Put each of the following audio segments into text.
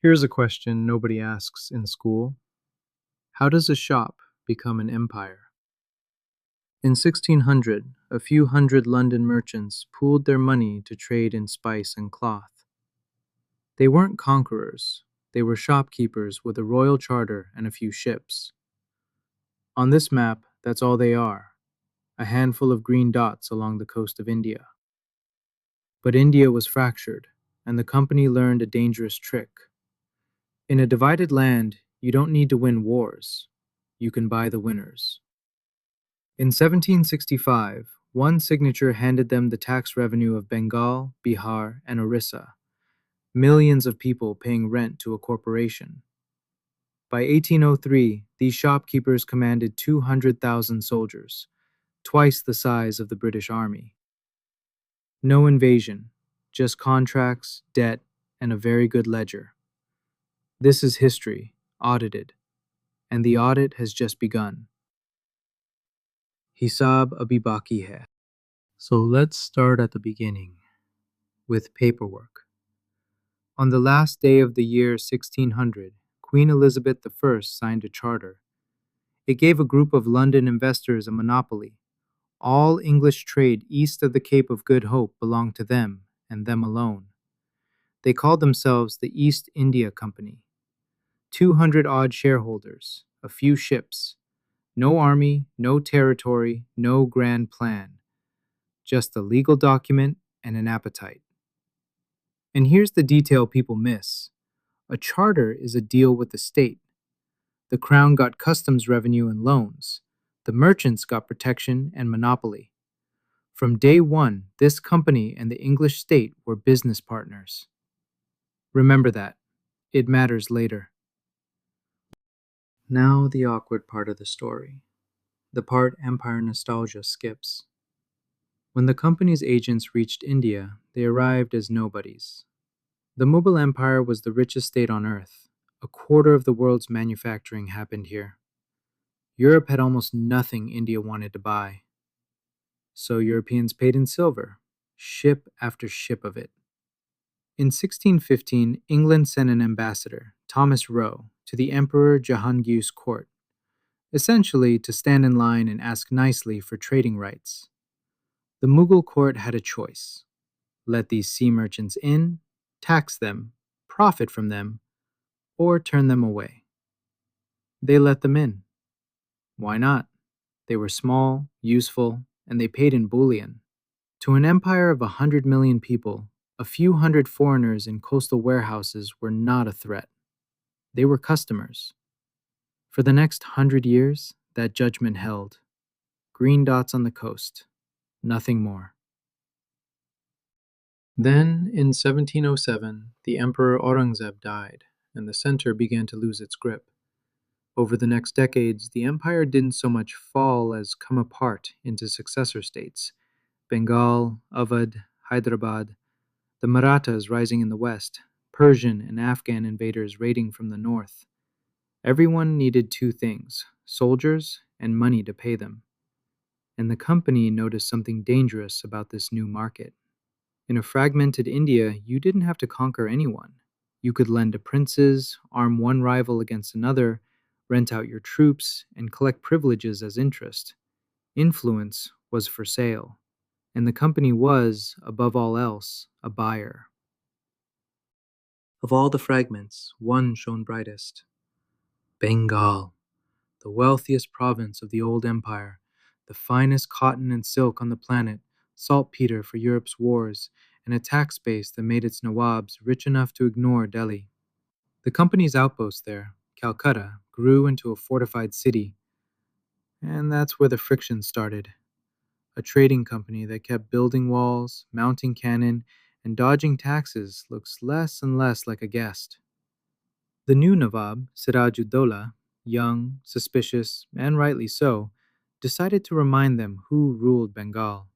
Here's a question nobody asks in school. How does a shop become an empire? In 1600, a few hundred London merchants pooled their money to trade in spice and cloth. They weren't conquerors, they were shopkeepers with a royal charter and a few ships. On this map, that's all they are, a handful of green dots along the coast of India. But India was fractured, and the company learned a dangerous trick. In a divided land, you don't need to win wars. You can buy the winners. In 1765, one signature handed them the tax revenue of Bengal, Bihar, and Orissa, millions of people paying rent to a corporation. By 1803, these shopkeepers commanded 200,000 soldiers, twice the size of the British Army. No invasion, just contracts, debt, and a very good ledger. This is history, audited, and the audit has just begun. Hisaab abhi baki hai. So let's start at the beginning, with paperwork. On the last day of the year 1600, Queen Elizabeth I signed a charter. It gave a group of London investors a monopoly. All English trade east of the Cape of Good Hope belonged to them, and them alone. They called themselves the East India Company. 200-odd shareholders, a few ships, no army, no territory, no grand plan. Just a legal document and an appetite. And here's the detail people miss. A charter is a deal with the state. The crown got customs revenue and loans. The merchants got protection and monopoly. From day one, this company and the English state were business partners. Remember that. It matters later. Now the awkward part of the story. The part Empire nostalgia skips. When the company's agents reached India, they arrived as nobodies. The Mughal Empire was the richest state on earth. A quarter of the world's manufacturing happened here. Europe had almost nothing India wanted to buy. So Europeans paid in silver, ship after ship of it. In 1615, England sent an ambassador, Thomas Roe, to the Emperor Jahangir's court, essentially to stand in line and ask nicely for trading rights. The Mughal court had a choice. Let these sea merchants in, tax them, profit from them, or turn them away. They let them in. Why not? They were small, useful, and they paid in bullion. To an empire of 100 million people, a few hundred foreigners in coastal warehouses were not a threat. They were customers. For the next 100 years, that judgment held. Green dots on the coast. Nothing more. Then, in 1707, the Emperor Aurangzeb died, and the center began to lose its grip. Over the next decades, the empire didn't so much fall as come apart into successor states: Bengal, Awadh, Hyderabad, the Marathas rising in the west, Persian and Afghan invaders raiding from the north. Everyone needed two things: soldiers and money to pay them. And the company noticed something dangerous about this new market. In a fragmented India, you didn't have to conquer anyone. You could lend to princes, arm one rival against another, rent out your troops, and collect privileges as interest. Influence was for sale, and the company was, above all else, a buyer. Of all the fragments, one shone brightest. Bengal, the wealthiest province of the old empire, the finest cotton and silk on the planet, saltpeter for Europe's wars, and a tax base that made its nawabs rich enough to ignore Delhi. The company's outpost there, Calcutta, grew into a fortified city, and that's where the friction started. A trading company that kept building walls, mounting cannon, and dodging taxes looks less and less like a guest. The new Nawab, Siraj-ud-Dowlah, young, suspicious, and rightly so, decided to remind them who ruled Bengal.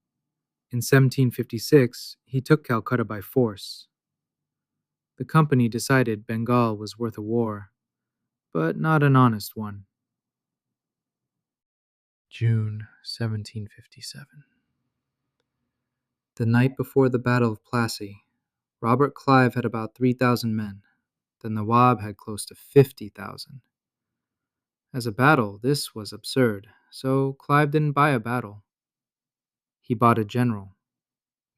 In 1756, he took Calcutta by force. The company decided Bengal was worth a war, but not an honest one. June 1757. The night before the Battle of Plassey, Robert Clive had about 3,000 men. The Nawab had close to 50,000. As a battle, this was absurd, so Clive didn't buy a battle. He bought a general.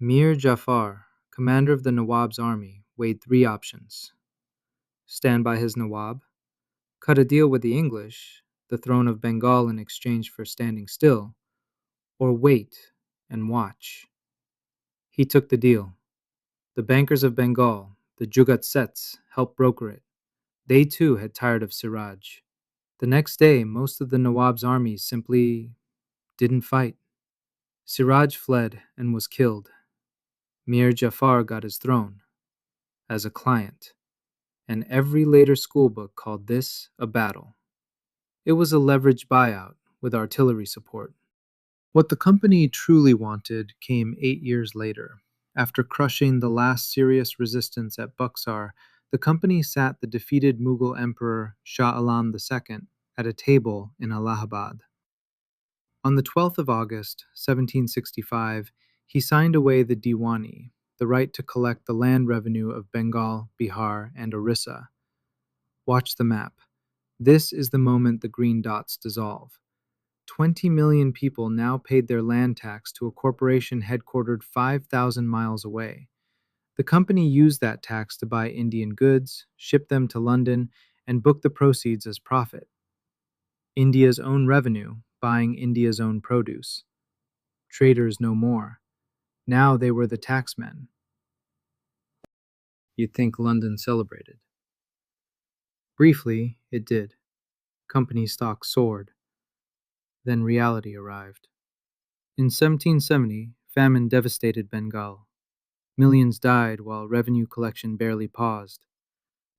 Mir Jafar, commander of the Nawab's army, weighed three options: stand by his Nawab, cut a deal with the English, the throne of Bengal in exchange for standing still, or wait and watch. He took the deal. The bankers of Bengal, the Jugat Sets, helped broker it. They too had tired of Siraj. The next day, most of the Nawab's armies simply didn't fight. Siraj fled and was killed. Mir Jafar got his throne as a client, and every later schoolbook called this a battle. It was a leveraged buyout with artillery support. What the company truly wanted came 8 years later. After crushing the last serious resistance at Buxar, the company sat the defeated Mughal Emperor Shah Alam II at a table in Allahabad. On the 12th of August, 1765, he signed away the Diwani, the right to collect the land revenue of Bengal, Bihar, and Orissa. Watch the map. This is the moment the green dots dissolve. 20 million people now paid their land tax to a corporation headquartered 5,000 miles away. The company used that tax to buy Indian goods, ship them to London, and book the proceeds as profit. India's own revenue, buying India's own produce. Traders no more. Now they were the taxmen. You'd think London celebrated. Briefly, it did. Company stock soared. Then reality arrived. In 1770, famine devastated Bengal. Millions died while revenue collection barely paused.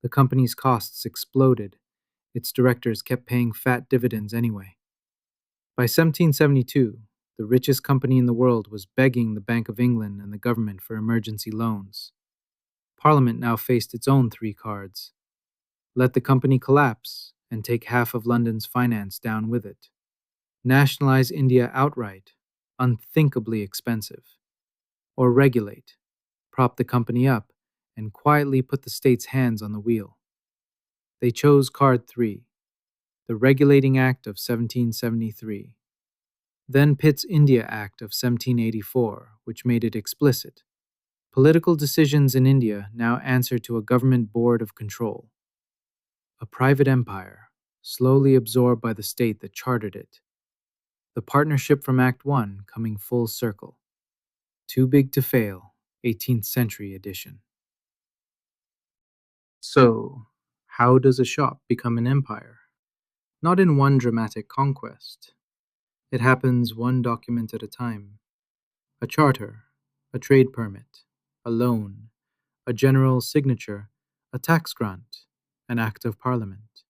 The company's costs exploded. Its directors kept paying fat dividends anyway. By 1772, the richest company in the world was begging the Bank of England and the government for emergency loans. Parliament now faced its own three cards: let the company collapse and take half of London's finance down with it, nationalize India outright, unthinkably expensive, or regulate, prop the company up, and quietly put the state's hands on the wheel. They chose card 3, the Regulating Act of 1773. Then Pitt's India Act of 1784, which made it explicit. Political decisions in India now answer to a government board of control. A private empire, slowly absorbed by the state that chartered it. The partnership from Act 1 coming full circle. Too big to fail, 18th century edition. So, how does a shop become an empire? Not in one dramatic conquest. It happens one document at a time. A charter, a trade permit, a loan, a general's signature, a tax grant, an act of parliament.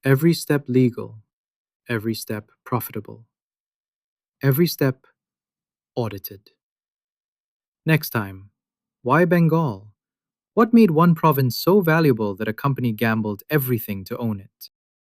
Every step legal, every step profitable, every step audited. Next time, why Bengal? What made one province so valuable that a company gambled everything to own it?